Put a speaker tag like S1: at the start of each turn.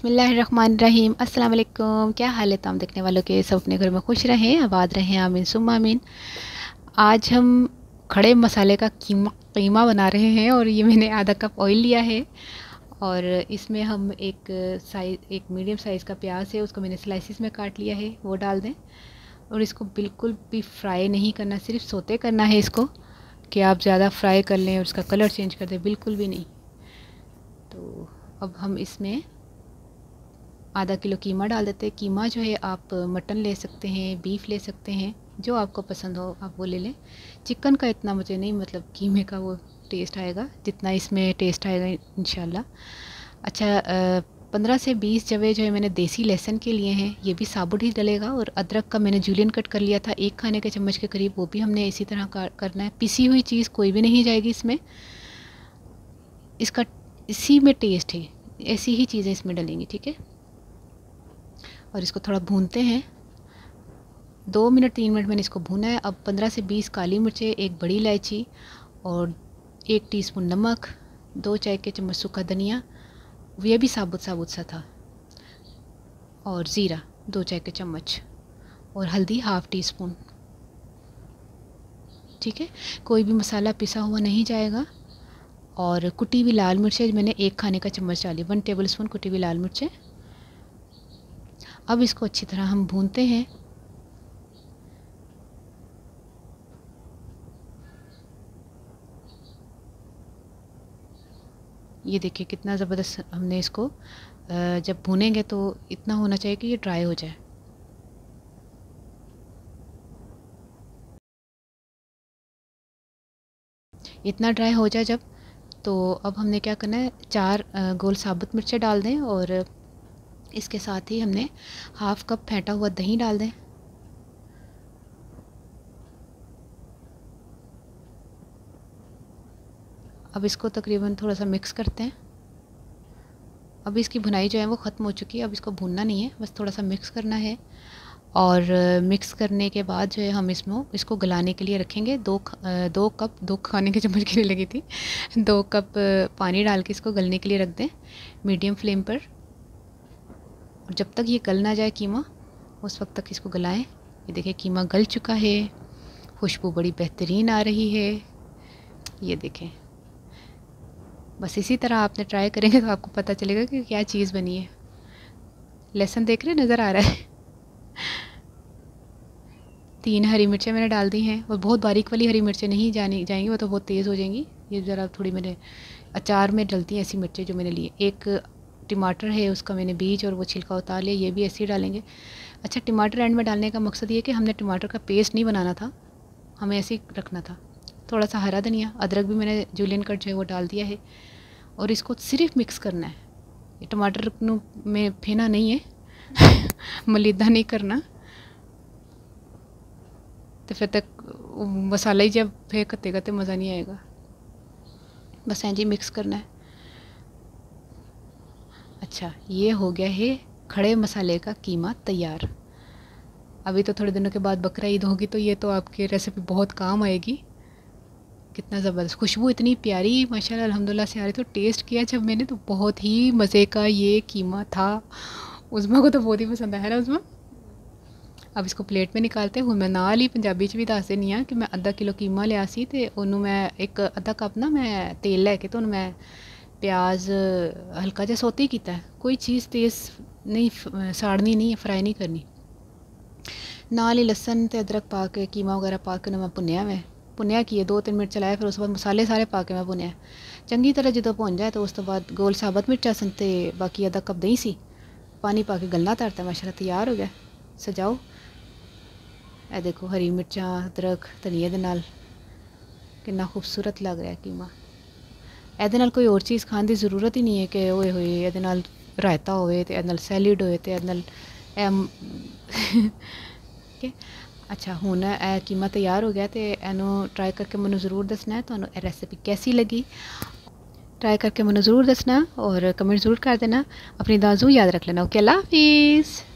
S1: बिस्मिल्लाहिर्रहमानिर्रहीम। अस्सलाम वालेकुम। क्या हाल है तमाम देखने वालों के? सब अपने घर में खुश रहें, आबाद रहें, आमीन सुम्मा आमीन। आज हम खड़े मसाले का कीमा बना रहे हैं और ये मैंने आधा कप ऑयल लिया है और इसमें हम एक मीडियम साइज़ का प्याज है, उसको मैंने स्लाइसिस में काट लिया है, वो डाल दें। और इसको बिल्कुल भी फ्राई नहीं करना, सिर्फ सोते करना है इसको, कि आप ज़्यादा फ्राई कर लें और उसका कलर चेंज कर दें, बिल्कुल भी नहीं। तो अब हम इसमें आधा किलो कीमा डाल देते हैं। कीमा जो है आप मटन ले सकते हैं, बीफ ले सकते हैं, जो आपको पसंद हो आप वो ले लें। चिकन का इतना मुझे नहीं, मतलब कीमे का वो टेस्ट आएगा जितना इसमें टेस्ट आएगा इंशाल्लाह। अच्छा, 15 से 20 जवे जो है मैंने देसी लहसुन के लिए हैं, ये भी साबुत ही डलेगा। और अदरक का मैंने जूलियन कट कर लिया था, 1 खाने के चम्मच के करीब, वो भी हमने इसी तरह करना है। पिसी हुई चीज़ कोई भी नहीं जाएगी इसमें, इसका इसी में टेस्ट है, ऐसी ही चीज़ें इसमें डलेंगी, ठीक है। और इसको थोड़ा भूनते हैं, 2 मिनट 3 मिनट मैंने इसको भूना है। अब 15 से 20 काली मिर्चें, 1 बड़ी इलायची और 1 टीस्पून नमक, 2 चाय के चम्मच सूखा धनिया, यह भी साबुत साबुत सा था, और ज़ीरा 2 चाय के चम्मच, और हल्दी ½ टीस्पून, ठीक है। कोई भी मसाला पिसा हुआ नहीं जाएगा। और कुटी हुई लाल मिर्चें मैंने 1 खाने का चम्मच डाली, 1 टेबल स्पून कुटी हुई लाल मिर्चें। अब इसको अच्छी तरह हम भूनते हैं। ये देखिए कितना ज़बरदस्त हमने इसको जब भूनेंगे तो इतना होना चाहिए कि ये ड्राई हो जाए। इतना ड्राई हो जाए जब, तो अब हमने क्या करना है, 4 गोल साबुत मिर्चें डाल दें और इसके साथ ही हमने ½ कप फेंटा हुआ दही डाल दें। अब इसको तकरीबन थोड़ा सा मिक्स करते हैं। अब इसकी भुनाई जो है वो ख़त्म हो चुकी है, अब इसको भूनना नहीं है, बस थोड़ा सा मिक्स करना है। और मिक्स करने के बाद जो है हम इसको गलाने के लिए रखेंगे। 2 कप 2 खाने के चम्मच के लिए लगी थी 2 कप पानी डाल के इसको गलने के लिए रख दें मीडियम फ्लेम पर। और जब तक ये गल ना जाए कीमा, उस वक्त तक इसको गलाएं। ये देखिए कीमा गल चुका है, खुशबू बड़ी बेहतरीन आ रही है, ये देखें। बस इसी तरह आपने ट्राई करेंगे तो आपको पता चलेगा कि क्या चीज़ बनी है। लहसुन देख रहे, नज़र आ रहा है 3 हरी मिर्चें मैंने डाल दी हैं, और बहुत बारीक वाली हरी मिर्चें नहीं जाएंगी, वो तो बहुत तेज़ हो जाएंगी। ये ज़रा थोड़ी मैंने अचार में डलती हैं ऐसी मिर्चें जो मैंने ली। 1 टमाटर है, उसका मैंने बीज और वो छिलका उतार लिया, ये भी ऐसे ही डालेंगे। अच्छा, टमाटर एंड में डालने का मकसद ये है कि हमने टमाटर का पेस्ट नहीं बनाना था, हमें ऐसे ही रखना था। थोड़ा सा हरा धनिया, अदरक भी मैंने जूलियन कट जो है वो डाल दिया है, और इसको सिर्फ मिक्स करना है। ये टमाटर में फेना नहीं है मलीदा नहीं करना, तो फिर तक मसाला ही जब फेंक करते करते मज़ा नहीं आएगा। बस ऐं जी मिक्स करना है। अच्छा, ये हो गया है खड़े मसाले का कीमा तैयार। अभी तो थोड़े दिनों के बाद बकरा ईद होगी, तो ये तो आपकी रेसिपी बहुत काम आएगी। कितना ज़बरदस्त, खुशबू इतनी प्यारी माशाल्लाह अल्हम्दुलिल्लाह से आ रही। तो टेस्ट किया जब मैंने, तो बहुत ही मज़े का ये कीमा था। उज़मा को तो बहुत ही पसंद आया ना उज़मा। अब इसको प्लेट में निकालते हैं। मैं नाल ही पंजाबी च भी दस देनी हाँ कि मैं आधा किलो कीमा लिया सी, ते उन्होंने मैं एक आधा कप ना मैं तेल लैके तो मैं प्याज हल्का जिहा सोते ही किया है। कोई चीज़ तेज़ नहीं, साड़नी नहीं, फ्राई नहीं करनी। नाल ही लसन ते अदरक पा के, कीमा वगैरह पा के मैं भुनिया किए 2-3 मिनट चलाया, फिर उस बाद मसाले सारे पा के मैं भुनिया चंगी तरह। जो भुन जाए तो उस तो बाद गोल साबत मिर्चा सन ते बाकी आधा कप दही सी पानी पा के गलना तरता, माशाल्लाह तैयार हो गया। सजाओ, ए देखो हरी मिर्चा अदरक धनिया दे नाल कितना खूबसूरत लग रहा है कीमा। ਇਹਦੇ ਨਾਲ कोई और चीज़ खाने की ज़रूरत ही नहीं है कि ओए होए ਇਹਦੇ ਨਾਲ रायता होए ते ਇਹਦੇ ਨਾਲ सैलिड होए ते ਇਹਦੇ ਨਾਲ के। अच्छा, हुण ਇਹ कीमा तैयार हो गया, तो ਇਹਨੂੰ ट्राई करके मैंने ज़रूर दसना है ਤੁਹਾਨੂੰ ਇਹ रेसिपी कैसी लगी। ट्राई करके मैंने ज़रूर दसना और कमेंट ज़रूर कर देना। अपनी दुआ ज़रूर याद रख लेना। ओके, अल्लाह हाफिज़।